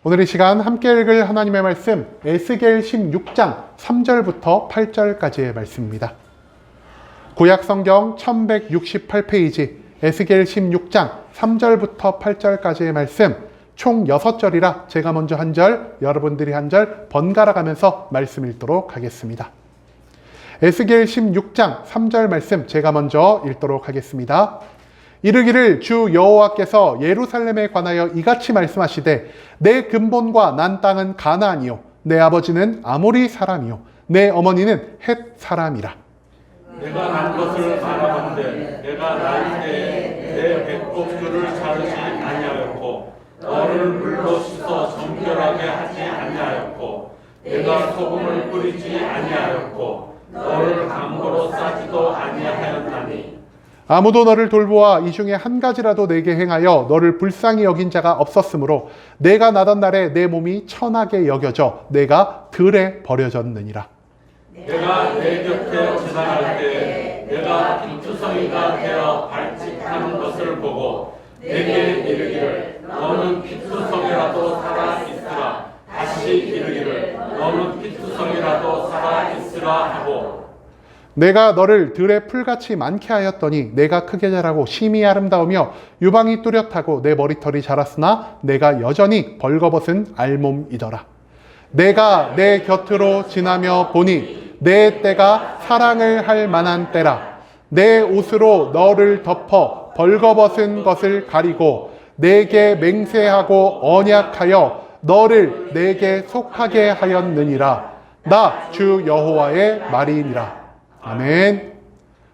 오늘 이 시간 함께 읽을 하나님의 말씀 에스겔 16장 3절부터 8절까지의 말씀입니다. 구약 성경 1168페이지 에스겔 16장 3절부터 8절까지의 말씀 총 6절이라 제가 먼저 한 절, 여러분들이 한 절 번갈아 가면서 말씀 읽도록 하겠습니다. 에스겔 16장 3절 말씀 제가 먼저 읽도록 하겠습니다. 이르기를 주 여호와께서 예루살렘에 관하여 이같이 말씀하시되 내 근본과 난 땅은 가나안이요 내 아버지는 아모리 사람이요 내 어머니는 헷 사람이라. 내가 난 것을 말하건대 내가 날 때에 내 배꼽줄을 자르지 아니하였고 너를 물로 씻어 정결하게 하지 아니하였고 내가 소금을 뿌리지 아니하였고 너를 강고로 싸지도 아니하였나니 아무도 너를 돌보아 이 중에 한 가지라도 내게 행하여 너를 불쌍히 여긴 자가 없었으므로 내가 나던 날에 내 몸이 천하게 여겨져 내가 들에 버려졌느니라. 내가 내 곁에 지나갈 때 내가 피투성이가 되어 발짓하는 것을 보고 내게 이르기를 너는 피투성이라도 살아 있으라 다시 이르기를 너는 피투성이라도 살아 있으라 하고 내가 너를 들에 풀같이 많게 하였더니 내가 크게 자라고 심히 아름다우며 유방이 뚜렷하고 내 머리털이 자랐으나 내가 여전히 벌거벗은 알몸이더라. 내가 내 곁으로 지나며 보니 내 때가 사랑을 할 만한 때라. 내 옷으로 너를 덮어 벌거벗은 것을 가리고 내게 맹세하고 언약하여 너를 내게 속하게 하였느니라. 나 주 여호와의 말이니라. 아멘.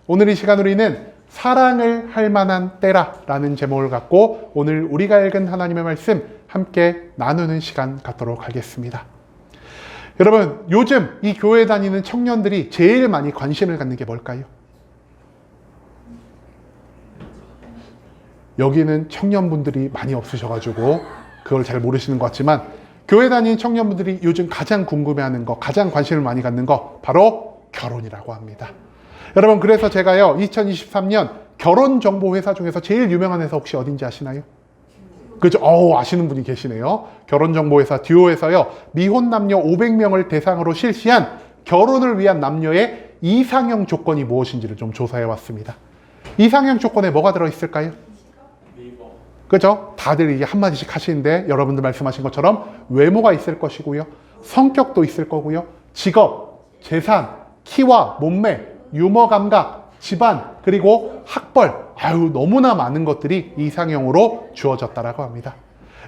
오늘 이 시간 우리는 사랑을 할 만한 때라라는 제목을 갖고 오늘 우리가 읽은 하나님의 말씀 함께 나누는 시간 갖도록 하겠습니다. 여러분, 요즘 이 교회 다니는 청년들이 제일 많이 관심을 갖는 게 뭘까요? 여기는 청년분들이 많이 없으셔가지고 그걸 잘 모르시는 것 같지만 교회 다니는 청년분들이 요즘 가장 궁금해하는 거, 가장 관심을 많이 갖는 거 바로 결혼이라고 합니다. 여러분, 그래서 제가요 2023년 결혼정보회사 중에서 제일 유명한 회사 혹시 어딘지 아시나요? 그죠? 아시는 분이 계시네요. 결혼정보회사 듀오에서요 미혼 남녀 500명을 대상으로 실시한 결혼을 위한 남녀의 이상형 조건이 무엇인지를 좀 조사해 왔습니다. 이상형 조건에 뭐가 들어있을까요? 그죠? 다들 이게 한마디씩 하시는데 여러분들 말씀하신 것처럼 외모가 있을 것이고요, 성격도 있을 거고요, 직업, 재산, 키와 몸매, 유머 감각, 집안, 그리고 학벌, 너무나 많은 것들이 이상형으로 주어졌다라고 합니다.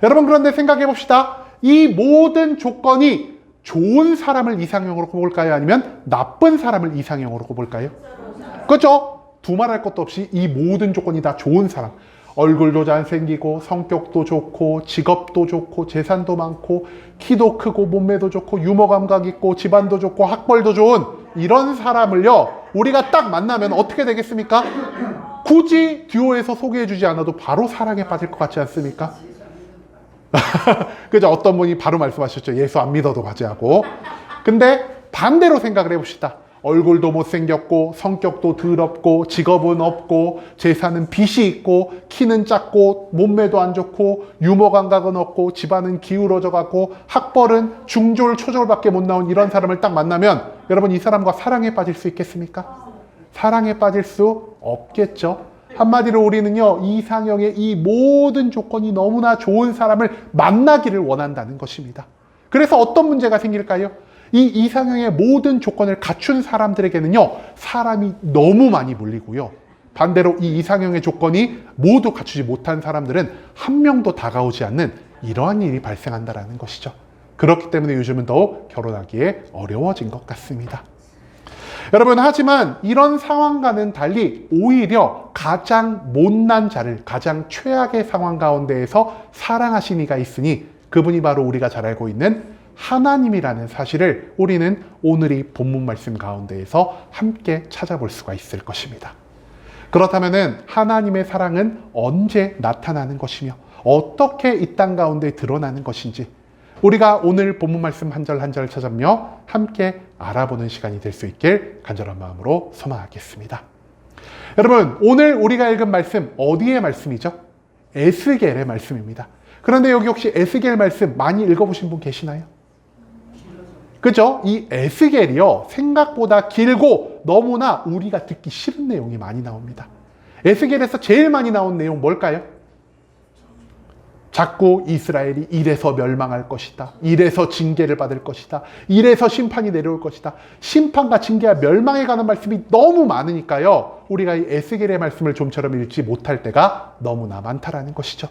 여러분, 그런데 생각해 봅시다. 이 모든 조건이 좋은 사람을 이상형으로 꼽을까요? 아니면 나쁜 사람을 이상형으로 꼽을까요? 그렇죠? 두말할 것도 없이 이 모든 조건이 다 좋은 사람. 얼굴도 잘생기고 성격도 좋고 직업도 좋고 재산도 많고 키도 크고 몸매도 좋고 유머 감각 있고 집안도 좋고 학벌도 좋은 이런 사람을요 우리가 딱 만나면 어떻게 되겠습니까? 굳이 듀오에서 소개해주지 않아도 바로 사랑에 빠질 것 같지 않습니까? 그죠? 어떤 분이 바로 말씀하셨죠. 예수 안 믿어도 가지 하고. 근데 반대로 생각을 해봅시다. 얼굴도 못생겼고 성격도 더럽고 직업은 없고 재산은 빚이 있고 키는 작고 몸매도 안 좋고 유머 감각은 없고 집안은 기울어져 갖고 학벌은 중졸 초졸밖에 못 나온 이런 사람을 딱 만나면 여러분, 이 사람과 사랑에 빠질 수 있겠습니까? 사랑에 빠질 수 없겠죠. 한마디로 우리는요 이상형의 이 모든 조건이 너무나 좋은 사람을 만나기를 원한다는 것입니다. 그래서 어떤 문제가 생길까요? 이 이상형의 모든 조건을 갖춘 사람들에게는요 사람이 너무 많이 몰리고요, 반대로 이 이상형의 조건이 모두 갖추지 못한 사람들은 한 명도 다가오지 않는 이러한 일이 발생한다는 것이죠. 그렇기 때문에 요즘은 더욱 결혼하기에 어려워진 것 같습니다. 여러분, 하지만 이런 상황과는 달리 오히려 가장 못난 자를 가장 최악의 상황 가운데에서 사랑하신 이가 있으니 그분이 바로 우리가 잘 알고 있는 하나님이라는 사실을 우리는 오늘 이 본문 말씀 가운데에서 함께 찾아볼 수가 있을 것입니다. 그렇다면 하나님의 사랑은 언제 나타나는 것이며 어떻게 이 땅 가운데 드러나는 것인지 우리가 오늘 본문 말씀 한 절 한 절 찾아며 함께 알아보는 시간이 될 수 있길 간절한 마음으로 소망하겠습니다. 여러분, 오늘 우리가 읽은 말씀 어디의 말씀이죠? 에스겔의 말씀입니다. 그런데 여기 혹시 에스겔 말씀 많이 읽어보신 분 계시나요? 그죠? 이 에스겔이요, 생각보다 길고 너무나 우리가 듣기 싫은 내용이 많이 나옵니다. 에스겔에서 제일 많이 나온 내용 뭘까요? 자꾸 이스라엘이 이래서 멸망할 것이다. 이래서 징계를 받을 것이다. 이래서 심판이 내려올 것이다. 심판과 징계와 멸망에 관한 말씀이 너무 많으니까요, 우리가 이 에스겔의 말씀을 좀처럼 읽지 못할 때가 너무나 많다라는 것이죠.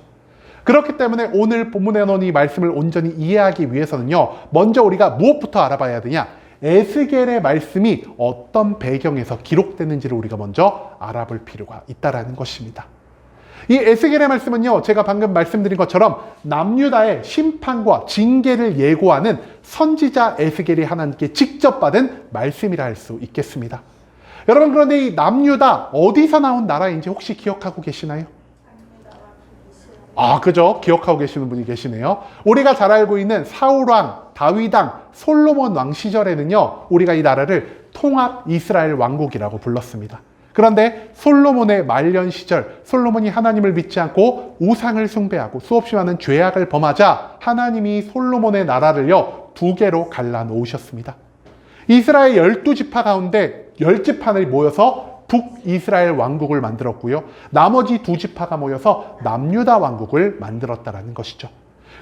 그렇기 때문에 오늘 본문에 나온 이 말씀을 온전히 이해하기 위해서는요, 먼저 우리가 무엇부터 알아봐야 되냐? 에스겔의 말씀이 어떤 배경에서 기록되는지를 우리가 먼저 알아볼 필요가 있다는 것입니다. 이 에스겔의 말씀은요, 제가 방금 말씀드린 것처럼 남유다의 심판과 징계를 예고하는 선지자 에스겔이 하나님께 직접 받은 말씀이라 할 수 있겠습니다. 여러분, 그런데 이 남유다 어디서 나온 나라인지 혹시 기억하고 계시나요? 그죠? 기억하고 계시는 분이 계시네요. 우리가 잘 알고 있는 사울왕, 다윗왕, 솔로몬 왕 시절에는요, 우리가 이 나라를 통합 이스라엘 왕국이라고 불렀습니다. 그런데 솔로몬의 말년 시절, 솔로몬이 하나님을 믿지 않고 우상을 숭배하고 수없이 많은 죄악을 범하자 하나님이 솔로몬의 나라를요, 두 개로 갈라놓으셨습니다. 이스라엘 12지파 가운데 10지파를 모여서 북이스라엘 왕국을 만들었고요, 나머지 2지파가 모여서 남유다 왕국을 만들었다는 것이죠.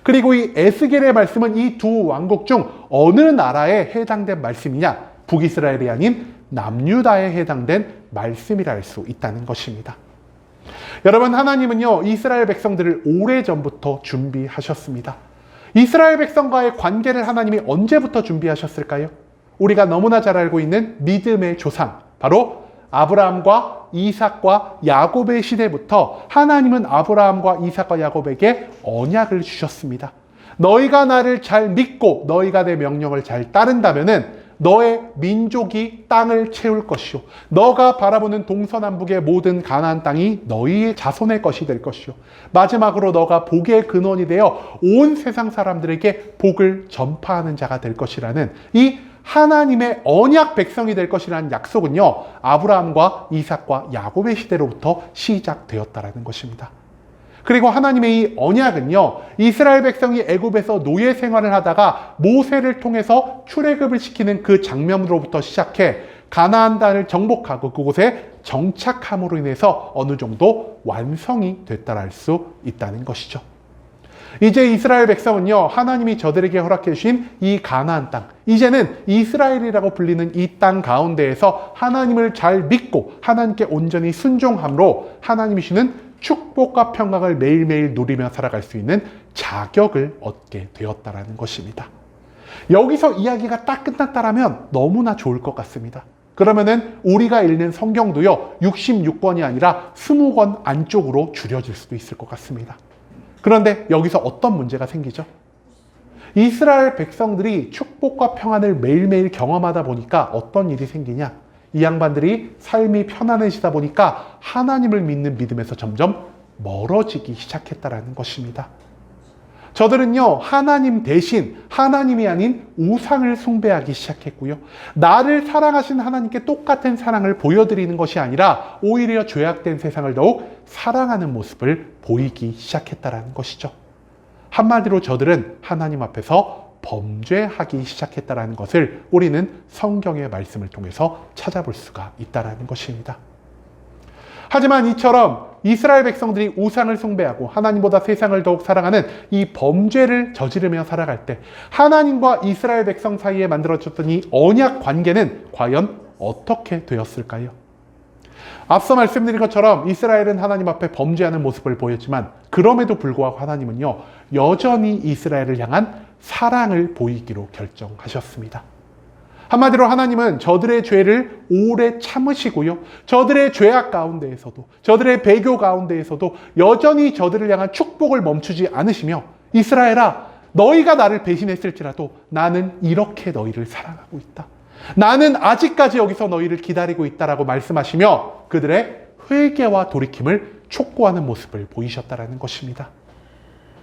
그리고 이 에스겔의 말씀은 이 두 왕국 중 어느 나라에 해당된 말씀이냐? 북이스라엘이 아닌 남유다에 해당된 말씀이라 할 수 있다는 것입니다. 여러분, 하나님은요, 이스라엘 백성들을 오래전부터 준비하셨습니다. 이스라엘 백성과의 관계를 하나님이 언제부터 준비하셨을까요? 우리가 너무나 잘 알고 있는 믿음의 조상, 바로 아브라함과 이삭과 야곱의 시대부터 하나님은 아브라함과 이삭과 야곱에게 언약을 주셨습니다. 너희가 나를 잘 믿고 너희가 내 명령을 잘 따른다면은 너의 민족이 땅을 채울 것이요, 너가 바라보는 동서남북의 모든 가나안 땅이 너희의 자손의 것이 될 것이요, 마지막으로 너가 복의 근원이 되어 온 세상 사람들에게 복을 전파하는 자가 될 것이라는 이 하나님의 언약 백성이 될 것이라는 약속은요, 아브라함과 이삭과 야곱의 시대로부터 시작되었다는 것입니다. 그리고 하나님의 이 언약은요, 이스라엘 백성이 애굽에서 노예 생활을 하다가 모세를 통해서 출애굽을 시키는 그 장면으로부터 시작해 가나안 땅을 정복하고 그곳에 정착함으로 인해서 어느 정도 완성이 됐다라 할 수 있다는 것이죠. 이제 이스라엘 백성은요, 하나님이 저들에게 허락해 주신 이 가나안 땅, 이제는 이스라엘이라고 불리는 이 땅 가운데에서 하나님을 잘 믿고 하나님께 온전히 순종함으로 하나님이 주시는 축복과 평강을 매일매일 누리며 살아갈 수 있는 자격을 얻게 되었다는 것입니다. 여기서 이야기가 딱 끝났다라면 너무나 좋을 것 같습니다. 그러면은 우리가 읽는 성경도요, 66권이 아니라 20권 안쪽으로 줄여질 수도 있을 것 같습니다. 그런데 여기서 어떤 문제가 생기죠? 이스라엘 백성들이 축복과 평안을 매일매일 경험하다 보니까 어떤 일이 생기냐? 이 양반들이 삶이 편안해지다 보니까 하나님을 믿는 믿음에서 점점 멀어지기 시작했다는 것입니다. 저들은요, 하나님 대신 하나님이 아닌 우상을 숭배하기 시작했고요, 나를 사랑하신 하나님께 똑같은 사랑을 보여드리는 것이 아니라 오히려 죄악된 세상을 더욱 사랑하는 모습을 보이기 시작했다는 것이죠. 한마디로 저들은 하나님 앞에서 범죄하기 시작했다는 것을 우리는 성경의 말씀을 통해서 찾아볼 수가 있다는 것입니다. 하지만 이처럼 이스라엘 백성들이 우상을 숭배하고 하나님보다 세상을 더욱 사랑하는 이 범죄를 저지르며 살아갈 때 하나님과 이스라엘 백성 사이에 만들어졌던 이 언약 관계는 과연 어떻게 되었을까요? 앞서 말씀드린 것처럼 이스라엘은 하나님 앞에 범죄하는 모습을 보였지만 그럼에도 불구하고 하나님은요, 여전히 이스라엘을 향한 사랑을 보이기로 결정하셨습니다. 한마디로 하나님은 저들의 죄를 오래 참으시고요, 저들의 죄악 가운데에서도, 저들의 배교 가운데에서도 여전히 저들을 향한 축복을 멈추지 않으시며, 이스라엘아, 너희가 나를 배신했을지라도 나는 이렇게 너희를 사랑하고 있다, 나는 아직까지 여기서 너희를 기다리고 있다라고 말씀하시며 그들의 회개와 돌이킴을 촉구하는 모습을 보이셨다는 것입니다.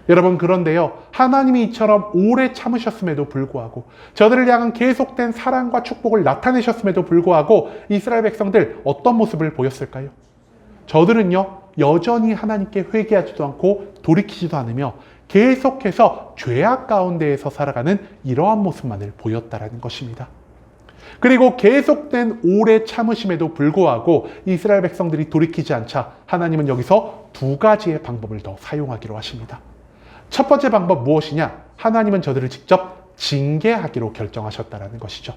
여러분, 그런데요, 하나님이 이처럼 오래 참으셨음에도 불구하고 저들을 향한 계속된 사랑과 축복을 나타내셨음에도 불구하고 이스라엘 백성들 어떤 모습을 보였을까요? 저들은요, 여전히 하나님께 회개하지도 않고 돌이키지도 않으며 계속해서 죄악 가운데에서 살아가는 이러한 모습만을 보였다라는 것입니다. 그리고 계속된 오래 참으심에도 불구하고 이스라엘 백성들이 돌이키지 않자 하나님은 여기서 두 가지의 방법을 더 사용하기로 하십니다. 첫 번째 방법 무엇이냐? 하나님은 저들을 직접 징계하기로 결정하셨다는 것이죠.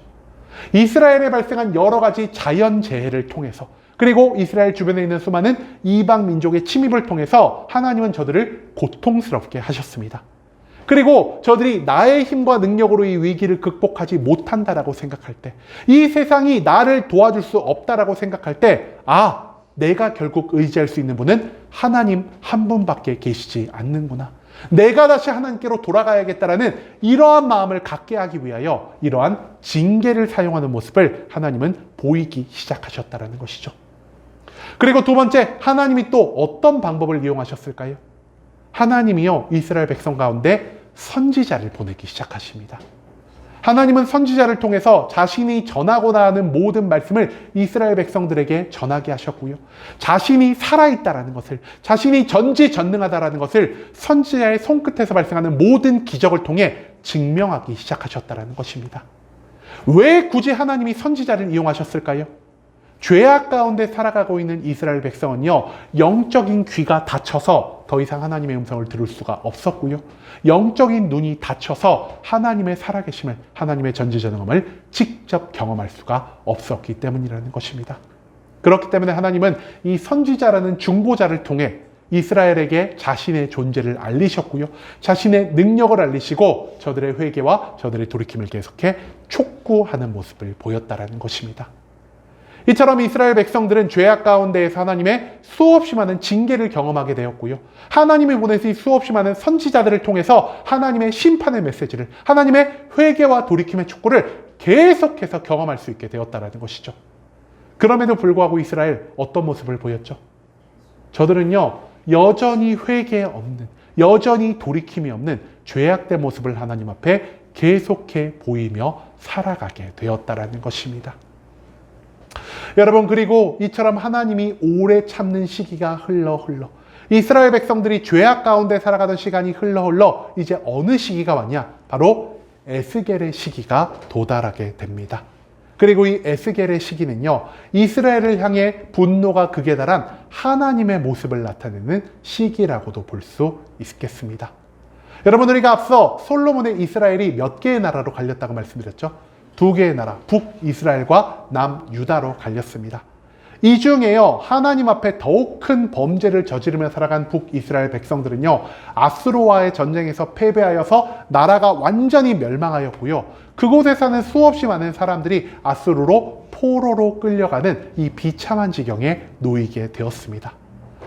이스라엘에 발생한 여러 가지 자연재해를 통해서, 그리고 이스라엘 주변에 있는 수많은 이방 민족의 침입을 통해서 하나님은 저들을 고통스럽게 하셨습니다. 그리고 저들이 나의 힘과 능력으로 이 위기를 극복하지 못한다라고 생각할 때, 이 세상이 나를 도와줄 수 없다라고 생각할 때, 내가 결국 의지할 수 있는 분은 하나님 한 분밖에 계시지 않는구나. 내가 다시 하나님께로 돌아가야겠다라는 이러한 마음을 갖게 하기 위하여 이러한 징계를 사용하는 모습을 하나님은 보이기 시작하셨다는 것이죠. 그리고 두 번째, 하나님이 또 어떤 방법을 이용하셨을까요? 하나님이요, 이스라엘 백성 가운데 선지자를 보내기 시작하십니다. 하나님은 선지자를 통해서 자신이 전하고자 하는 모든 말씀을 이스라엘 백성들에게 전하게 하셨고요. 자신이 살아있다라는 것을, 자신이 전지전능하다라는 것을 선지자의 손끝에서 발생하는 모든 기적을 통해 증명하기 시작하셨다라는 것입니다. 왜 굳이 하나님이 선지자를 이용하셨을까요? 죄악 가운데 살아가고 있는 이스라엘 백성은요, 영적인 귀가 닫혀서 더 이상 하나님의 음성을 들을 수가 없었고요. 영적인 눈이 닫혀서 하나님의 살아계심을, 하나님의 전지전능함을 직접 경험할 수가 없었기 때문이라는 것입니다. 그렇기 때문에 하나님은 이 선지자라는 중보자를 통해 이스라엘에게 자신의 존재를 알리셨고요. 자신의 능력을 알리시고 저들의 회개와 저들의 돌이킴을 계속해 촉구하는 모습을 보였다라는 것입니다. 이처럼 이스라엘 백성들은 죄악 가운데에서 하나님의 수없이 많은 징계를 경험하게 되었고요. 하나님이 보내신 수없이 많은 선지자들을 통해서 하나님의 심판의 메시지를, 하나님의 회개와 돌이킴의 촉구를 계속해서 경험할 수 있게 되었다는 것이죠. 그럼에도 불구하고 이스라엘 어떤 모습을 보였죠? 저들은요, 여전히 회개 없는, 여전히 돌이킴이 없는 죄악된 모습을 하나님 앞에 계속해 보이며 살아가게 되었다는 것입니다. 여러분, 그리고 이처럼 하나님이 오래 참는 시기가 흘러 이스라엘 백성들이 죄악 가운데 살아가던 시간이 흘러 이제 어느 시기가 왔냐? 바로 에스겔의 시기가 도달하게 됩니다. 그리고 이 에스겔의 시기는요, 이스라엘을 향해 분노가 극에 달한 하나님의 모습을 나타내는 시기라고도 볼 수 있겠습니다. 여러분, 우리가 앞서 솔로몬의 이스라엘이 몇 개의 나라로 갈렸다고 말씀드렸죠? 두 개의 나라, 북이스라엘과 남유다로 갈렸습니다. 이 중에요, 하나님 앞에 더욱 큰 범죄를 저지르며 살아간 북이스라엘 백성들은요, 아수르와의 전쟁에서 패배하여서 나라가 완전히 멸망하였고요. 그곳에 사는 수없이 많은 사람들이 아수르로 포로로 끌려가는 이 비참한 지경에 놓이게 되었습니다.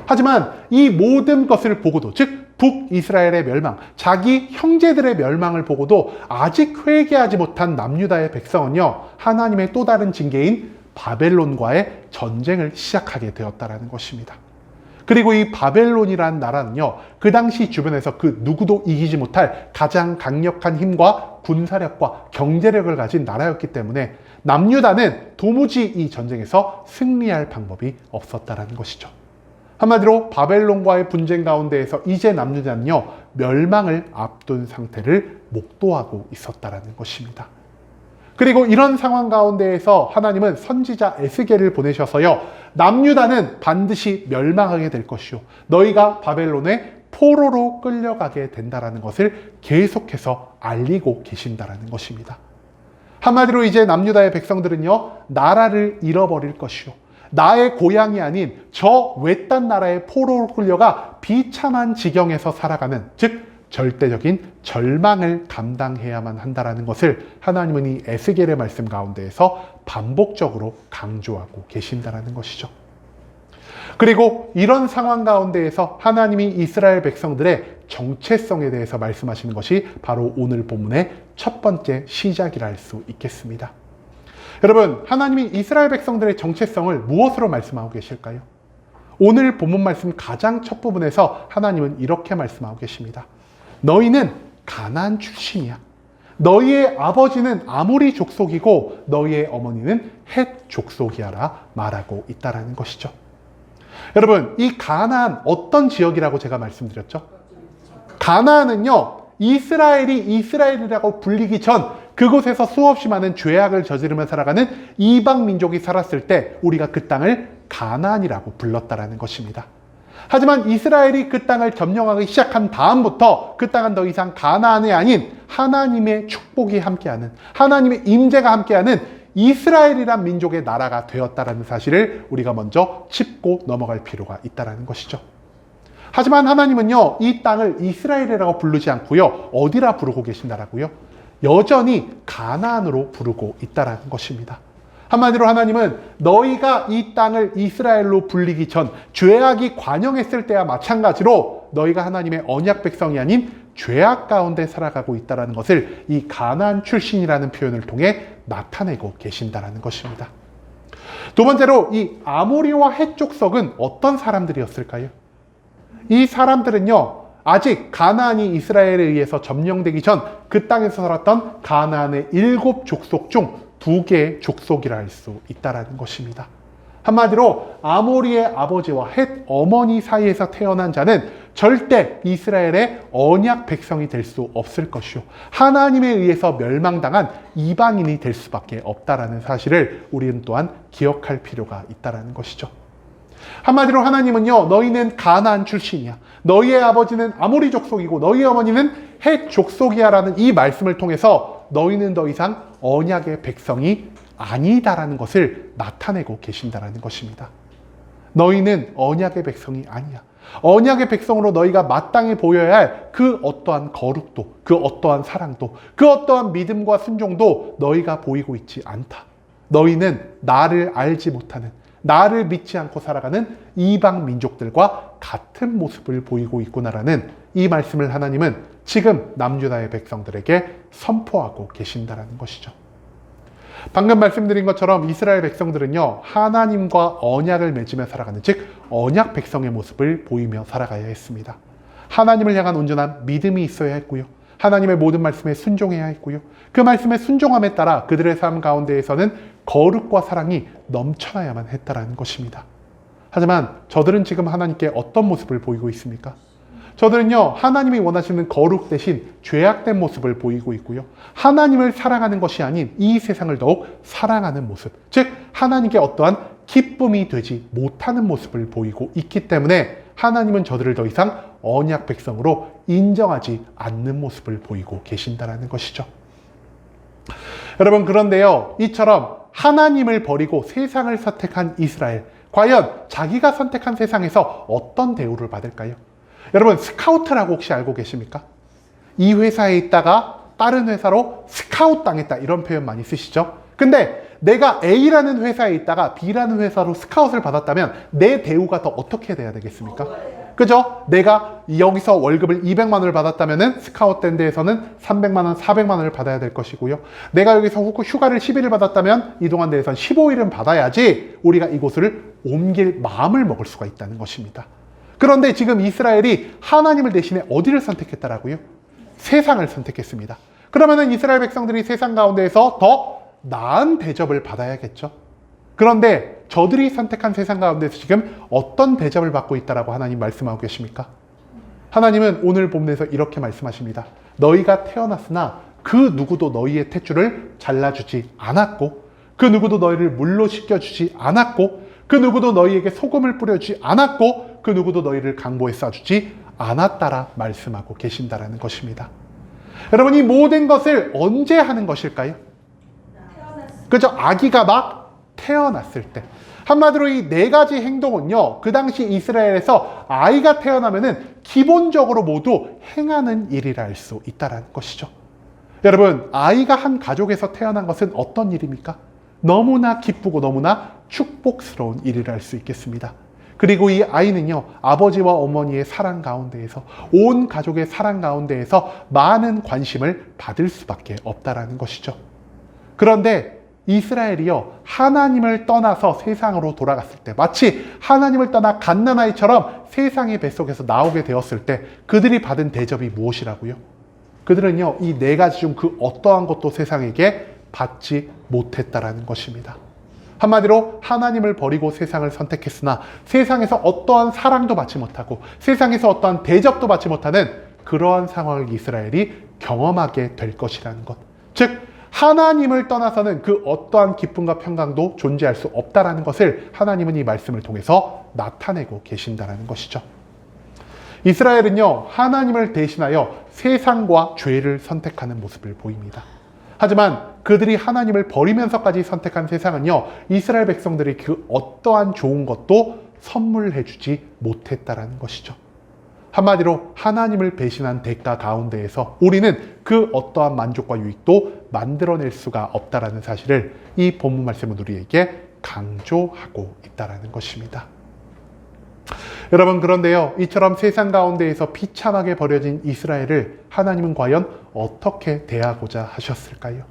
하지만 이 모든 것을 보고도, 즉 북이스라엘의 멸망, 자기 형제들의 멸망을 보고도 아직 회개하지 못한 남유다의 백성은요, 하나님의 또 다른 징계인 바벨론과의 전쟁을 시작하게 되었다는 것입니다. 그리고 이 바벨론이라는 나라는요, 그 당시 주변에서 그 누구도 이기지 못할 가장 강력한 힘과 군사력과 경제력을 가진 나라였기 때문에 남유다는 도무지 이 전쟁에서 승리할 방법이 없었다는 것이죠. 한마디로 바벨론과의 분쟁 가운데에서 이제 남유다는요, 멸망을 앞둔 상태를 목도하고 있었다는 것입니다. 그리고 이런 상황 가운데에서 하나님은 선지자 에스겔을 보내셔서요, 남유다는 반드시 멸망하게 될 것이요, 너희가 바벨론의 포로로 끌려가게 된다는 것을 계속해서 알리고 계신다는 것입니다. 한마디로 이제 남유다의 백성들은요, 나라를 잃어버릴 것이요, 나의 고향이 아닌 저 외딴 나라의 포로로 끌려가 비참한 지경에서 살아가는, 즉 절대적인 절망을 감당해야만 한다는 것을 하나님은 이 에스겔의 말씀 가운데에서 반복적으로 강조하고 계신다는 것이죠. 그리고 이런 상황 가운데에서 하나님이 이스라엘 백성들의 정체성에 대해서 말씀하시는 것이 바로 오늘 본문의 첫 번째 시작이라 할 수 있겠습니다. 여러분, 하나님이 이스라엘 백성들의 정체성을 무엇으로 말씀하고 계실까요? 오늘 본문 말씀 가장 첫 부분에서 하나님은 이렇게 말씀하고 계십니다. 너희는 가나안 출신이야. 너희의 아버지는 아모리 족속이고 너희의 어머니는 헷 족속이야라 말하고 있다는 것이죠. 여러분, 이 가나안 어떤 지역이라고 제가 말씀드렸죠? 가나안은요, 이스라엘이 이스라엘이라고 불리기 전 그곳에서 수없이 많은 죄악을 저지르며 살아가는 이방 민족이 살았을 때 우리가 그 땅을 가나안이라고 불렀다라는 것입니다. 하지만 이스라엘이 그 땅을 점령하기 시작한 다음부터 그 땅은 더 이상 가나안이 아닌 하나님의 축복이 함께하는, 하나님의 임재가 함께하는 이스라엘이란 민족의 나라가 되었다라는 사실을 우리가 먼저 짚고 넘어갈 필요가 있다는 것이죠. 하지만 하나님은요, 이 땅을 이스라엘이라고 부르지 않고요, 어디라 부르고 계신다라고요? 여전히 가나안으로 부르고 있다는 것입니다. 한마디로 하나님은 너희가 이 땅을 이스라엘로 불리기 전 죄악이 관영했을 때와 마찬가지로 너희가 하나님의 언약 백성이 아닌 죄악 가운데 살아가고 있다는 것을 이 가나안 출신이라는 표현을 통해 나타내고 계신다는 것입니다. 두 번째로 이 아모리와 헷 족속은 어떤 사람들이었을까요? 이 사람들은요, 아직 가나안이 이스라엘에 의해서 점령되기 전 그 땅에서 살았던 가나안의 7족속 중 2개의 족속이라 할 수 있다는 것입니다. 한마디로 아모리의 아버지와 헷 어머니 사이에서 태어난 자는 절대 이스라엘의 언약 백성이 될 수 없을 것이요, 하나님에 의해서 멸망당한 이방인이 될 수밖에 없다라는 사실을 우리는 또한 기억할 필요가 있다는 것이죠. 한마디로 하나님은요, 너희는 가나안 출신이야, 너희의 아버지는 아모리 족속이고 너희의 어머니는 헷 족속이야 라는 이 말씀을 통해서 너희는 더 이상 언약의 백성이 아니다라는 것을 나타내고 계신다라는 것입니다. 너희는 언약의 백성이 아니야. 언약의 백성으로 너희가 마땅히 보여야 할 그 어떠한 거룩도, 그 어떠한 사랑도, 그 어떠한 믿음과 순종도 너희가 보이고 있지 않다. 너희는 나를 알지 못하는, 나를 믿지 않고 살아가는 이방 민족들과 같은 모습을 보이고 있구나라는 이 말씀을 하나님은 지금 남유다의 백성들에게 선포하고 계신다는 것이죠. 방금 말씀드린 것처럼 이스라엘 백성들은요, 하나님과 언약을 맺으며 살아가는, 즉 언약 백성의 모습을 보이며 살아가야 했습니다. 하나님을 향한 온전한 믿음이 있어야 했고요, 하나님의 모든 말씀에 순종해야 했고요, 그 말씀의 순종함에 따라 그들의 삶 가운데에서는 거룩과 사랑이 넘쳐나야만 했다라는 것입니다. 하지만 저들은 지금 하나님께 어떤 모습을 보이고 있습니까? 저들은요, 하나님이 원하시는 거룩 대신 죄악된 모습을 보이고 있고요, 하나님을 사랑하는 것이 아닌 이 세상을 더욱 사랑하는 모습, 즉 하나님께 어떠한 기쁨이 되지 못하는 모습을 보이고 있기 때문에 하나님은 저들을 더 이상 언약 백성으로 인정하지 않는 모습을 보이고 계신다는 것이죠. 여러분, 그런데요, 이처럼 하나님을 버리고 세상을 선택한 이스라엘, 과연 자기가 선택한 세상에서 어떤 대우를 받을까요? 여러분, 스카우트라고 혹시 알고 계십니까? 이 회사에 있다가 다른 회사로 스카우트 당했다, 이런 표현 많이 쓰시죠? 근데 내가 A라는 회사에 있다가 B라는 회사로 스카웃을 받았다면 내 대우가 더 어떻게 돼야 되겠습니까? 그죠? 내가 여기서 월급을 200만 원을 받았다면 스카웃 된 데에서는 300만 원, 400만 원을 받아야 될 것이고요. 내가 여기서 휴가를 10일을 받았다면 이동안 데에선 15일은 받아야지 우리가 이곳을 옮길 마음을 먹을 수가 있다는 것입니다. 그런데 지금 이스라엘이 하나님을 대신에 어디를 선택했다라고요? 세상을 선택했습니다. 그러면은 이스라엘 백성들이 세상 가운데에서 더 나은 대접을 받아야겠죠. 그런데 저들이 선택한 세상 가운데서 지금 어떤 대접을 받고 있다라고 하나님 말씀하고 계십니까? 하나님은 오늘 본문에서 이렇게 말씀하십니다. 너희가 태어났으나 그 누구도 너희의 탯줄을 잘라주지 않았고, 그 누구도 너희를 물로 씻겨주지 않았고, 그 누구도 너희에게 소금을 뿌려주지 않았고, 그 누구도 너희를 강보에 싸주지 않았다라 말씀하고 계신다라는 것입니다. 여러분, 이 모든 것을 언제 하는 것일까요? 그죠? 아기가 막 태어났을 때. 한마디로 이 네 가지 행동은요, 그 당시 이스라엘에서 아이가 태어나면은 기본적으로 모두 행하는 일이라 할 수 있다는 것이죠. 여러분, 아이가 한 가족에서 태어난 것은 어떤 일입니까? 너무나 기쁘고 너무나 축복스러운 일이라 할 수 있겠습니다. 그리고 이 아이는요, 아버지와 어머니의 사랑 가운데에서, 온 가족의 사랑 가운데에서 많은 관심을 받을 수밖에 없다라는 것이죠. 그런데 이스라엘이요, 하나님을 떠나서 세상으로 돌아갔을 때, 마치 하나님을 떠나 갓난아이처럼 세상의 뱃속에서 나오게 되었을 때 그들이 받은 대접이 무엇이라고요? 그들은요, 이 네 가지 중 그 어떠한 것도 세상에게 받지 못했다라는 것입니다. 한마디로 하나님을 버리고 세상을 선택했으나 세상에서 어떠한 사랑도 받지 못하고 세상에서 어떠한 대접도 받지 못하는 그러한 상황을 이스라엘이 경험하게 될 것이라는 것. 즉 하나님을 떠나서는 그 어떠한 기쁨과 평강도 존재할 수 없다라는 것을 하나님은 이 말씀을 통해서 나타내고 계신다라는 것이죠. 이스라엘은요, 하나님을 대신하여 세상과 죄를 선택하는 모습을 보입니다. 하지만 그들이 하나님을 버리면서까지 선택한 세상은요, 이스라엘 백성들이 그 어떠한 좋은 것도 선물해주지 못했다라는 것이죠. 한마디로 하나님을 배신한 대가 가운데에서 우리는 그 어떠한 만족과 유익도 만들어낼 수가 없다라는 사실을 이 본문 말씀은 우리에게 강조하고 있다라는 것입니다. 여러분, 그런데요, 이처럼 세상 가운데에서 비참하게 버려진 이스라엘을 하나님은 과연 어떻게 대하고자 하셨을까요?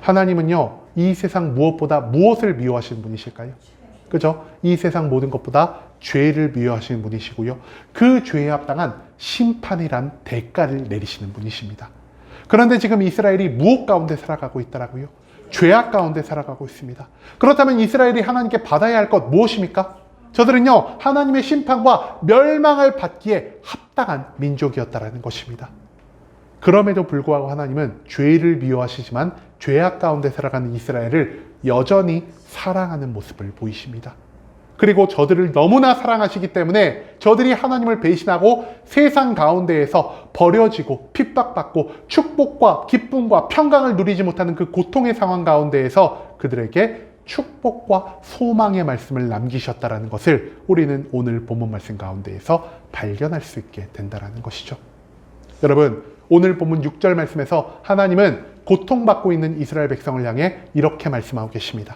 하나님은요, 이 세상 무엇보다 무엇을 미워하시는 분이실까요? 그죠? 이 세상 모든 것보다 죄를 미워하시는 분이시고요, 그 죄에 합당한 심판이란 대가를 내리시는 분이십니다. 그런데 지금 이스라엘이 무엇 가운데 살아가고 있더라고요? 죄악 가운데 살아가고 있습니다. 그렇다면 이스라엘이 하나님께 받아야 할 것 무엇입니까? 저들은요, 하나님의 심판과 멸망을 받기에 합당한 민족이었다라는 것입니다. 그럼에도 불구하고 하나님은 죄를 미워하시지만 죄악 가운데 살아가는 이스라엘을 여전히 사랑하는 모습을 보이십니다. 그리고 저들을 너무나 사랑하시기 때문에 저들이 하나님을 배신하고 세상 가운데에서 버려지고 핍박받고 축복과 기쁨과 평강을 누리지 못하는 그 고통의 상황 가운데에서 그들에게 축복과 소망의 말씀을 남기셨다라는 것을 우리는 오늘 본문 말씀 가운데에서 발견할 수 있게 된다는 것이죠. 여러분, 오늘 본문 6절 말씀에서 하나님은 고통받고 있는 이스라엘 백성을 향해 이렇게 말씀하고 계십니다.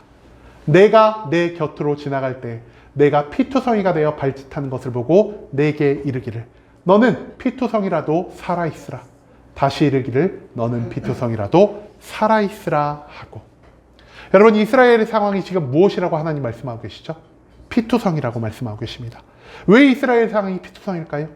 내가 내 곁으로 지나갈 때 내가 피투성이가 되어 발짓하는 것을 보고 내게 이르기를 너는 피투성이라도 살아있으라. 다시 이르기를 너는 피투성이라도 살아있으라 하고. 여러분, 이스라엘의 상황이 지금 무엇이라고 하나님 말씀하고 계시죠? 피투성이라고 말씀하고 계십니다. 왜 이스라엘 상황이 피투성일까요?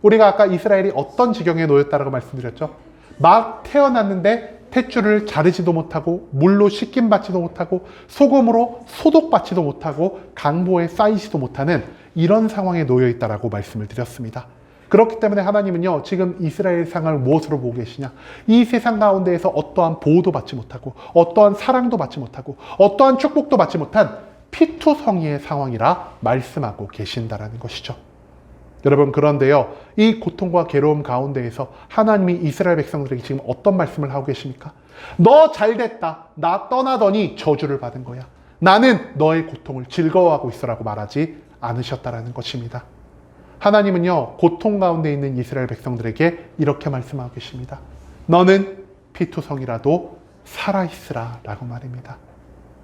우리가 아까 이스라엘이 어떤 지경에 놓였다라고 말씀드렸죠? 막 태어났는데 탯줄을 자르지도 못하고 물로 씻김받지도 못하고 소금으로 소독받지도 못하고 강보에 쌓이지도 못하는 이런 상황에 놓여 있다라고 말씀을 드렸습니다. 그렇기 때문에 하나님은요, 지금 이스라엘 상황을 무엇으로 보고 계시냐? 이 세상 가운데에서 어떠한 보호도 받지 못하고 어떠한 사랑도 받지 못하고 어떠한 축복도 받지 못한 피투성이의 상황이라 말씀하고 계신다라는 것이죠. 여러분, 그런데요, 이 고통과 괴로움 가운데에서 하나님이 이스라엘 백성들에게 지금 어떤 말씀을 하고 계십니까? 너 잘됐다. 나 떠나더니 저주를 받은 거야. 나는 너의 고통을 즐거워하고 있어라고 말하지 않으셨다라는 것입니다. 하나님은요, 고통 가운데 있는 이스라엘 백성들에게 이렇게 말씀하고 계십니다. 너는 피투성이라도 살아있으라 라고 말입니다.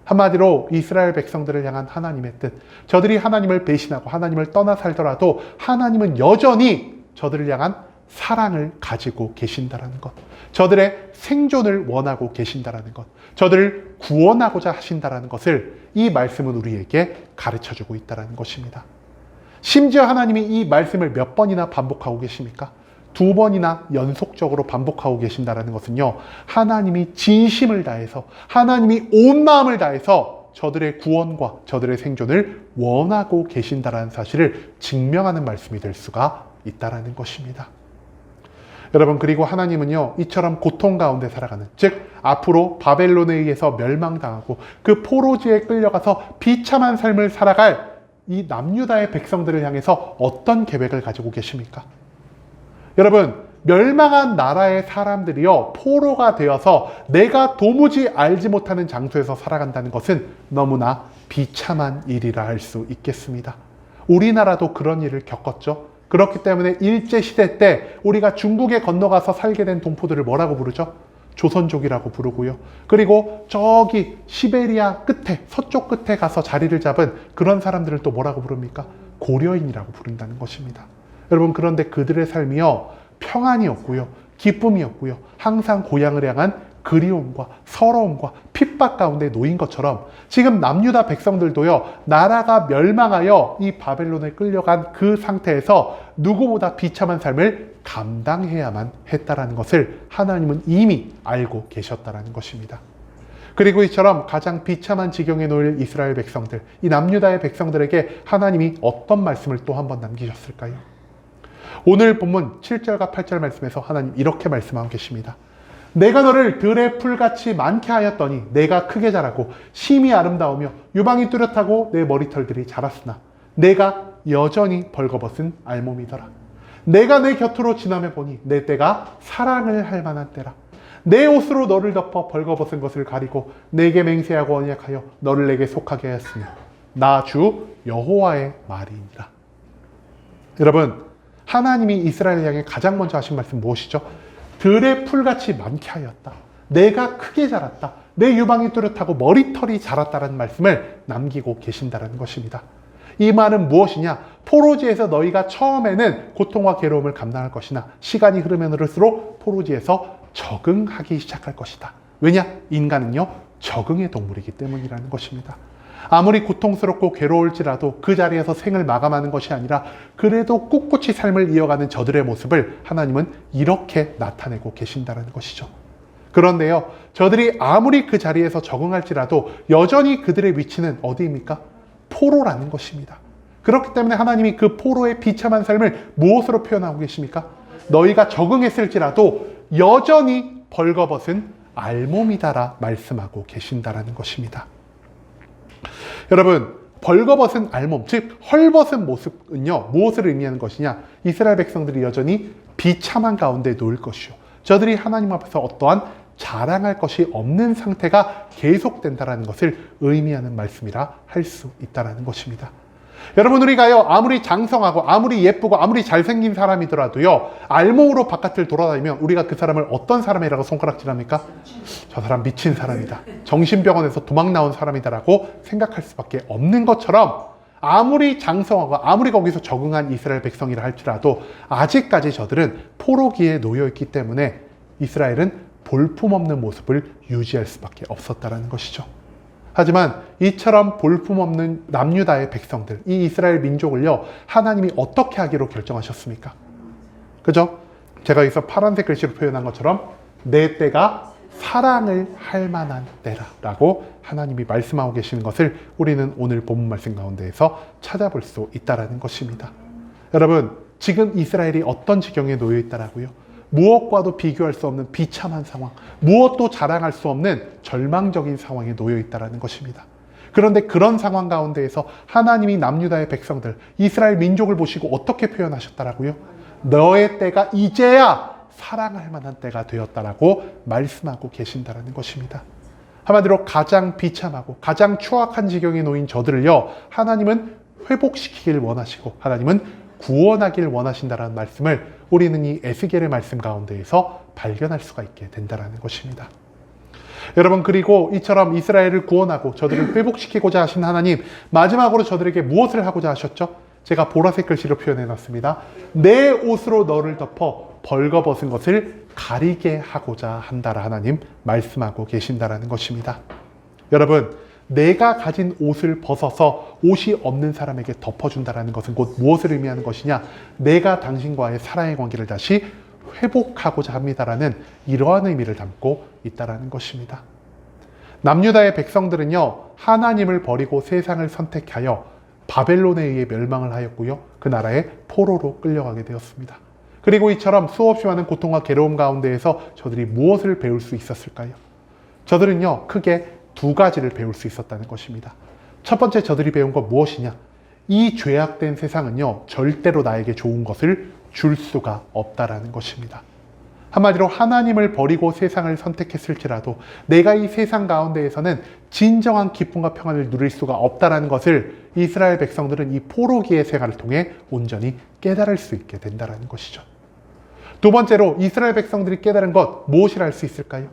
한마디로 이스라엘 백성들을 향한 하나님의 뜻, 저들이 하나님을 배신하고 하나님을 떠나 살더라도 하나님은 여전히 저들을 향한 사랑을 가지고 계신다라는 것, 저들의 생존을 원하고 계신다라는 것, 저들을 구원하고자 하신다라는 것을 이 말씀은 우리에게 가르쳐주고 있다는 것입니다. 심지어 하나님이 이 말씀을 몇 번이나 반복하고 계십니까? 2번이나 연속적으로 반복하고 계신다는 것은요, 하나님이 진심을 다해서, 하나님이 온 마음을 다해서 저들의 구원과 저들의 생존을 원하고 계신다는 사실을 증명하는 말씀이 될 수가 있다는 것입니다. 여러분, 그리고 하나님은요, 이처럼 고통 가운데 살아가는, 즉 앞으로 바벨론에 의해서 멸망당하고 그 포로지에 끌려가서 비참한 삶을 살아갈 이 남유다의 백성들을 향해서 어떤 계획을 가지고 계십니까? 여러분, 멸망한 나라의 사람들이요, 포로가 되어서 내가 도무지 알지 못하는 장소에서 살아간다는 것은 너무나 비참한 일이라 할 수 있겠습니다. 우리나라도 그런 일을 겪었죠. 그렇기 때문에 일제시대 때 우리가 중국에 건너가서 살게 된 동포들을 뭐라고 부르죠? 조선족이라고 부르고요. 그리고 저기 시베리아 끝에, 서쪽 끝에 가서 자리를 잡은 그런 사람들을 또 뭐라고 부릅니까? 고려인이라고 부른다는 것입니다. 여러분, 그런데 그들의 삶이요, 평안이었고요, 기쁨이었고요, 항상 고향을 향한 그리움과 서러움과 핍박 가운데 놓인 것처럼 지금 남유다 백성들도요, 나라가 멸망하여 이 바벨론에 끌려간 그 상태에서 누구보다 비참한 삶을 감당해야만 했다라는 것을 하나님은 이미 알고 계셨다라는 것입니다. 그리고 이처럼 가장 비참한 지경에 놓일 이스라엘 백성들, 이 남유다의 백성들에게 하나님이 어떤 말씀을 또 한 번 남기셨을까요? 오늘 본문 7절과 8절 말씀에서 하나님 이렇게 말씀하고 계십니다. 내가 너를 들의 풀같이 많게 하였더니 내가 크게 자라고 심히 아름다우며 유방이 뚜렷하고 내 머리털들이 자랐으나 내가 여전히 벌거벗은 알몸이더라. 내가 내 곁으로 지나며 보니 내 때가 사랑을 할 만한 때라. 내 옷으로 너를 덮어 벌거벗은 것을 가리고 내게 맹세하고 언약하여 너를 내게 속하게 하였으며 나 주 여호와의 말이니라. 여러분, 하나님이 이스라엘 향해 가장 먼저 하신 말씀 무엇이죠? 들의 풀같이 많게 하였다. 내가 크게 자랐다. 내 유방이 뚜렷하고 머리털이 자랐다는 말씀을 남기고 계신다는 것입니다. 이 말은 무엇이냐? 포로지에서 너희가 처음에는 고통과 괴로움을 감당할 것이나 시간이 흐르면 흐를수록 포로지에서 적응하기 시작할 것이다. 왜냐? 인간은요, 적응의 동물이기 때문이라는 것입니다. 아무리 고통스럽고 괴로울지라도 그 자리에서 생을 마감하는 것이 아니라 그래도 꿋꿋이 삶을 이어가는 저들의 모습을 하나님은 이렇게 나타내고 계신다는 것이죠. 그런데요, 저들이 아무리 그 자리에서 적응할지라도 여전히 그들의 위치는 어디입니까? 포로라는 것입니다. 그렇기 때문에 하나님이 그 포로의 비참한 삶을 무엇으로 표현하고 계십니까? 너희가 적응했을지라도 여전히 벌거벗은 알몸이다라 말씀하고 계신다라는 것입니다. 여러분, 벌거벗은 알몸, 즉 헐벗은 모습은요, 무엇을 의미하는 것이냐? 이스라엘 백성들이 여전히 비참한 가운데 놓일 것이요, 저들이 하나님 앞에서 어떠한 자랑할 것이 없는 상태가 계속된다는 것을 의미하는 말씀이라 할 수 있다는 것입니다. 여러분, 우리가요, 아무리 장성하고 아무리 예쁘고 아무리 잘생긴 사람이더라도요, 알몸으로 바깥을 돌아다니면 우리가 그 사람을 어떤 사람이라고 손가락질합니까? 저 사람 미친 사람이다, 정신병원에서 도망 나온 사람이다라고 생각할 수밖에 없는 것처럼, 아무리 장성하고 아무리 거기서 적응한 이스라엘 백성이라 할지라도 아직까지 저들은 포로기에 놓여 있기 때문에 이스라엘은 볼품없는 모습을 유지할 수밖에 없었다는 것이죠. 하지만 이처럼 볼품없는 남유다의 백성들, 이 이스라엘 민족을요, 하나님이 어떻게 하기로 결정하셨습니까? 그죠? 제가 여기서 파란색 글씨로 표현한 것처럼 내 때가 사랑을 할 만한 때라고 하나님이 말씀하고 계시는 것을 우리는 오늘 본문 말씀 가운데에서 찾아볼 수 있다는 것입니다. 여러분, 지금 이스라엘이 어떤 지경에 놓여 있다라고요? 무엇과도 비교할 수 없는 비참한 상황, 무엇도 자랑할 수 없는 절망적인 상황에 놓여 있다는 것입니다. 그런데 그런 상황 가운데에서 하나님이 남유다의 백성들, 이스라엘 민족을 보시고 어떻게 표현하셨다라고요? 너의 때가 이제야 사랑할 만한 때가 되었다라고 말씀하고 계신다는 것입니다. 한마디로 가장 비참하고 가장 추악한 지경에 놓인 저들을요, 하나님은 회복시키길 원하시고 하나님은 구원하길 원하신다는 말씀을 우리는 이 에스겔의 말씀 가운데에서 발견할 수가 있게 된다는 것입니다. 여러분, 그리고 이처럼 이스라엘을 구원하고 저들을 회복시키고자 하신 하나님, 마지막으로 저들에게 무엇을 하고자 하셨죠? 제가 보라색 글씨로 표현해 놨습니다. 내 옷으로 너를 덮어 벌거벗은 것을 가리게 하고자 한다라 하나님 말씀하고 계신다는 것입니다. 여러분, 내가 가진 옷을 벗어서 옷이 없는 사람에게 덮어준다는 것은 곧 무엇을 의미하는 것이냐? 내가 당신과의 사랑의 관계를 다시 회복하고자 합니다라는 이러한 의미를 담고 있다는 것입니다. 남유다의 백성들은요, 하나님을 버리고 세상을 선택하여 바벨론에 의해 멸망을 하였고요, 그 나라의 포로로 끌려가게 되었습니다. 그리고 이처럼 수없이 많은 고통과 괴로움 가운데에서 저들이 무엇을 배울 수 있었을까요? 저들은요, 크게 두 가지를 배울 수 있었다는 것입니다. 첫 번째, 저들이 배운 건 무엇이냐? 이 죄악된 세상은요, 절대로 나에게 좋은 것을 줄 수가 없다라는 것입니다. 한마디로 하나님을 버리고 세상을 선택했을지라도 내가 이 세상 가운데에서는 진정한 기쁨과 평안을 누릴 수가 없다라는 것을 이스라엘 백성들은 이 포로기의 생활을 통해 온전히 깨달을 수 있게 된다는 것이죠. 두 번째로 이스라엘 백성들이 깨달은 것, 무엇이라 할 수 있을까요?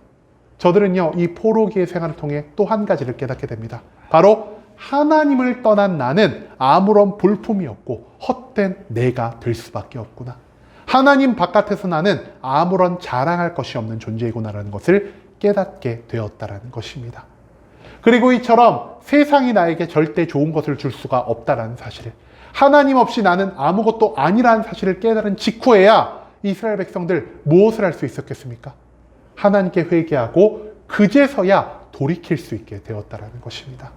저들은요, 이 포로기의 생활을 통해 또 한 가지를 깨닫게 됩니다. 바로 하나님을 떠난 나는 아무런 볼품이 없고 헛된 내가 될 수밖에 없구나. 하나님 바깥에서 나는 아무런 자랑할 것이 없는 존재이구나라는 것을 깨닫게 되었다라는 것입니다. 그리고 이처럼 세상이 나에게 절대 좋은 것을 줄 수가 없다라는 사실을, 하나님 없이 나는 아무것도 아니라는 사실을 깨달은 직후에야 이스라엘 백성들 무엇을 할 수 있었겠습니까? 하나님께 회개하고 그제서야 돌이킬 수 있게 되었다라는 것입니다.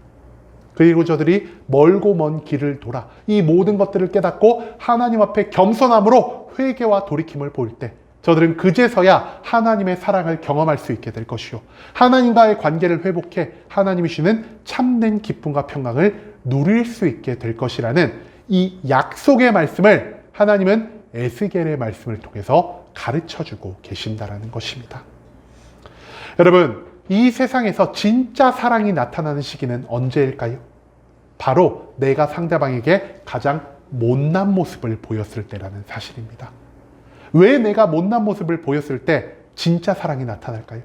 그리고 저들이 멀고 먼 길을 돌아 이 모든 것들을 깨닫고 하나님 앞에 겸손함으로 회개와 돌이킴을 보일 때 저들은 그제서야 하나님의 사랑을 경험할 수 있게 될 것이요, 하나님과의 관계를 회복해 하나님이 주시는 참된 기쁨과 평강을 누릴 수 있게 될 것이라는 이 약속의 말씀을 하나님은 에스겔의 말씀을 통해서 가르쳐주고 계신다라는 것입니다. 여러분, 이 세상에서 진짜 사랑이 나타나는 시기는 언제일까요? 바로 내가 상대방에게 가장 못난 모습을 보였을 때라는 사실입니다. 왜 내가 못난 모습을 보였을 때 진짜 사랑이 나타날까요?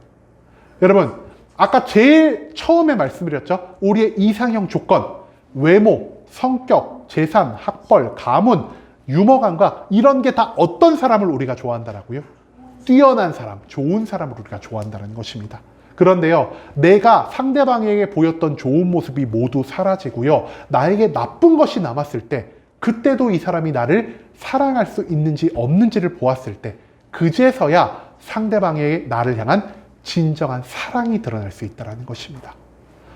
여러분, 아까 제일 처음에 말씀드렸죠? 우리의 이상형 조건, 외모, 성격, 재산, 학벌, 가문, 유머감과 이런 게 다 어떤 사람을 우리가 좋아한다라고요? 뛰어난 사람, 좋은 사람을 우리가 좋아한다는 것입니다. 그런데요, 내가 상대방에게 보였던 좋은 모습이 모두 사라지고요, 나에게 나쁜 것이 남았을 때, 그때도 이 사람이 나를 사랑할 수 있는지 없는지를 보았을 때, 그제서야 상대방의 나를 향한 진정한 사랑이 드러날 수 있다는 것입니다.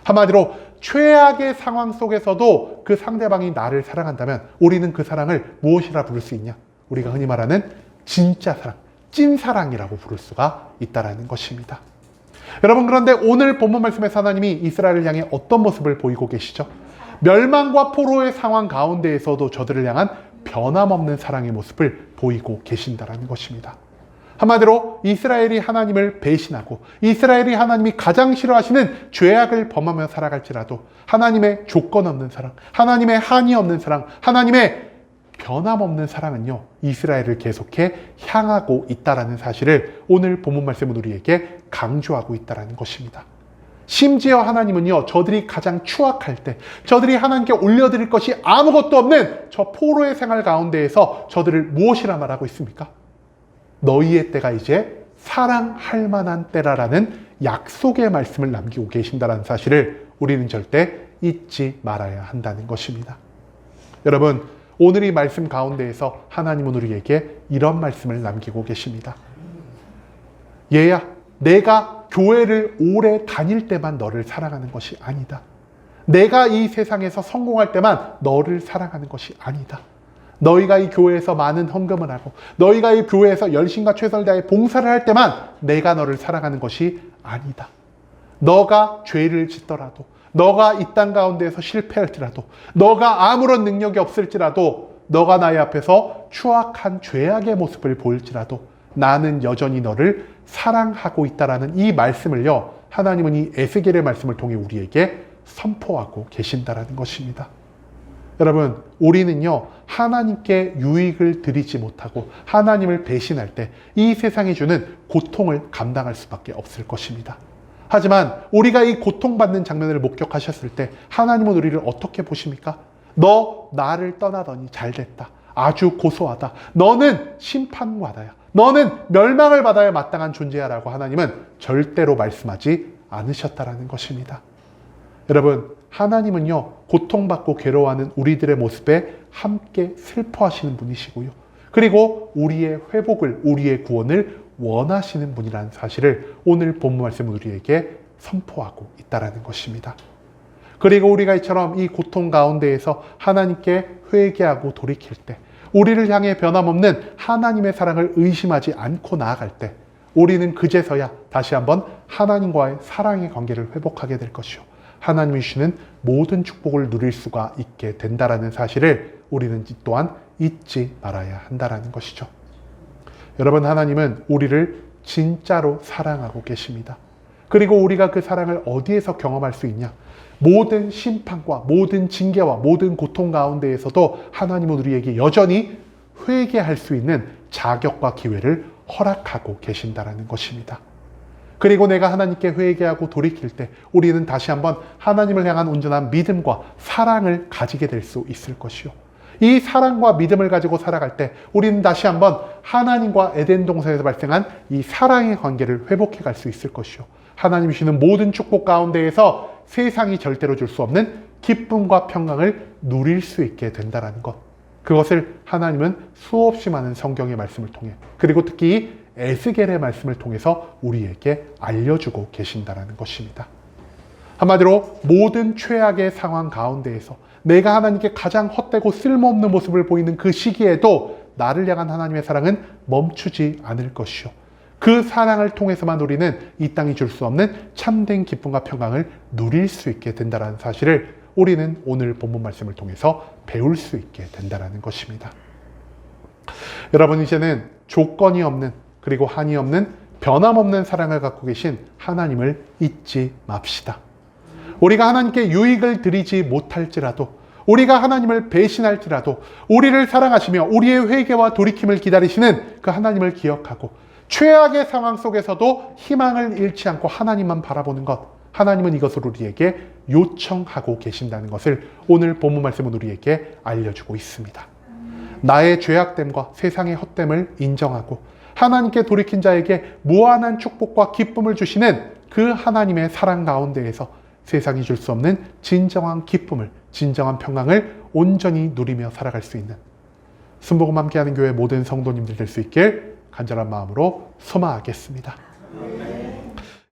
한마디로 최악의 상황 속에서도 그 상대방이 나를 사랑한다면 우리는 그 사랑을 무엇이라 부를 수 있냐? 우리가 흔히 말하는 진짜 사랑, 찐사랑이라고 부를 수가 있다는 것입니다. 여러분, 그런데 오늘 본문 말씀에서 하나님이 이스라엘을 향해 어떤 모습을 보이고 계시죠? 멸망과 포로의 상황 가운데에서도 저들을 향한 변함없는 사랑의 모습을 보이고 계신다는 것입니다. 한마디로 이스라엘이 하나님을 배신하고 이스라엘이 하나님이 가장 싫어하시는 죄악을 범하며 살아갈지라도 하나님의 조건 없는 사랑, 하나님의 한이 없는 사랑, 하나님의 변함없는 사랑은요, 이스라엘을 계속해 향하고 있다는 사실을 오늘 본문 말씀은 우리에게 강조하고 있다는 것입니다. 심지어 하나님은요, 저들이 가장 추악할 때, 저들이 하나님께 올려드릴 것이 아무것도 없는 저 포로의 생활 가운데에서 저들을 무엇이라 말하고 있습니까? 너희의 때가 이제 사랑할 만한 때라라는 약속의 말씀을 남기고 계신다는 사실을 우리는 절대 잊지 말아야 한다는 것입니다. 여러분, 오늘 이 말씀 가운데에서 하나님은 우리에게 이런 말씀을 남기고 계십니다. 얘야, 내가 교회를 오래 다닐 때만 너를 사랑하는 것이 아니다. 내가 이 세상에서 성공할 때만 너를 사랑하는 것이 아니다. 너희가 이 교회에서 많은 헌금을 하고 너희가 이 교회에서 열심과 최선을 다해 봉사를 할 때만 내가 너를 사랑하는 것이 아니다. 너가 죄를 짓더라도, 너가 이 땅 가운데에서 실패할지라도, 너가 아무런 능력이 없을지라도, 너가 나의 앞에서 추악한 죄악의 모습을 보일지라도 나는 여전히 너를 사랑하고 있다라는 이 말씀을요, 하나님은 이 에스겔의 말씀을 통해 우리에게 선포하고 계신다라는 것입니다. 여러분, 우리는요, 하나님께 유익을 드리지 못하고 하나님을 배신할 때 이 세상이 주는 고통을 감당할 수밖에 없을 것입니다. 하지만 우리가 이 고통받는 장면을 목격하셨을 때 하나님은 우리를 어떻게 보십니까? 너 나를 떠나더니 잘됐다. 아주 고소하다. 너는 심판받아야, 너는 멸망을 받아야 마땅한 존재야 라고 하나님은 절대로 말씀하지 않으셨다라는 것입니다. 여러분, 하나님은요, 고통받고 괴로워하는 우리들의 모습에 함께 슬퍼하시는 분이시고요, 그리고 우리의 회복을, 우리의 구원을 원하시는 분이라는 사실을 오늘 본문 말씀은 우리에게 선포하고 있다는 것입니다. 그리고 우리가 이처럼 이 고통 가운데에서 하나님께 회개하고 돌이킬 때, 우리를 향해 변함없는 하나님의 사랑을 의심하지 않고 나아갈 때 우리는 그제서야 다시 한번 하나님과의 사랑의 관계를 회복하게 될 것이요, 하나님이 주시는 모든 축복을 누릴 수가 있게 된다는 사실을 우리는 또한 잊지 말아야 한다는 것이죠. 여러분, 하나님은 우리를 진짜로 사랑하고 계십니다. 그리고 우리가 그 사랑을 어디에서 경험할 수 있냐? 모든 심판과 모든 징계와 모든 고통 가운데에서도 하나님은 우리에게 여전히 회개할 수 있는 자격과 기회를 허락하고 계신다는 것입니다. 그리고 내가 하나님께 회개하고 돌이킬 때 우리는 다시 한번 하나님을 향한 온전한 믿음과 사랑을 가지게 될 수 있을 것이요, 이 사랑과 믿음을 가지고 살아갈 때 우리는 다시 한번 하나님과 에덴 동산에서 발생한 이 사랑의 관계를 회복해 갈 수 있을 것이요, 하나님이 주시는 모든 축복 가운데에서 세상이 절대로 줄 수 없는 기쁨과 평강을 누릴 수 있게 된다는 것, 그것을 하나님은 수없이 많은 성경의 말씀을 통해, 그리고 특히 에스겔의 말씀을 통해서 우리에게 알려주고 계신다는 것입니다. 한마디로 모든 최악의 상황 가운데에서 내가 하나님께 가장 헛되고 쓸모없는 모습을 보이는 그 시기에도 나를 향한 하나님의 사랑은 멈추지 않을 것이요. 그 사랑을 통해서만 우리는 이 땅이 줄 수 없는 참된 기쁨과 평강을 누릴 수 있게 된다는 사실을 우리는 오늘 본문 말씀을 통해서 배울 수 있게 된다는 것입니다. 여러분, 이제는 조건이 없는, 그리고 한이 없는, 변함없는 사랑을 갖고 계신 하나님을 잊지 맙시다. 우리가 하나님께 유익을 드리지 못할지라도, 우리가 하나님을 배신할지라도 우리를 사랑하시며 우리의 회개와 돌이킴을 기다리시는 그 하나님을 기억하고 최악의 상황 속에서도 희망을 잃지 않고 하나님만 바라보는 것, 하나님은 이것을 우리에게 요청하고 계신다는 것을 오늘 본문 말씀은 우리에게 알려주고 있습니다. 나의 죄악됨과 세상의 헛됨을 인정하고 하나님께 돌이킨 자에게 무한한 축복과 기쁨을 주시는 그 하나님의 사랑 가운데에서 세상이 줄 수 없는 진정한 기쁨을, 진정한 평강을 온전히 누리며 살아갈 수 있는 순복음 함께하는 교회 모든 성도님들 될 수 있길 간절한 마음으로 소망하겠습니다.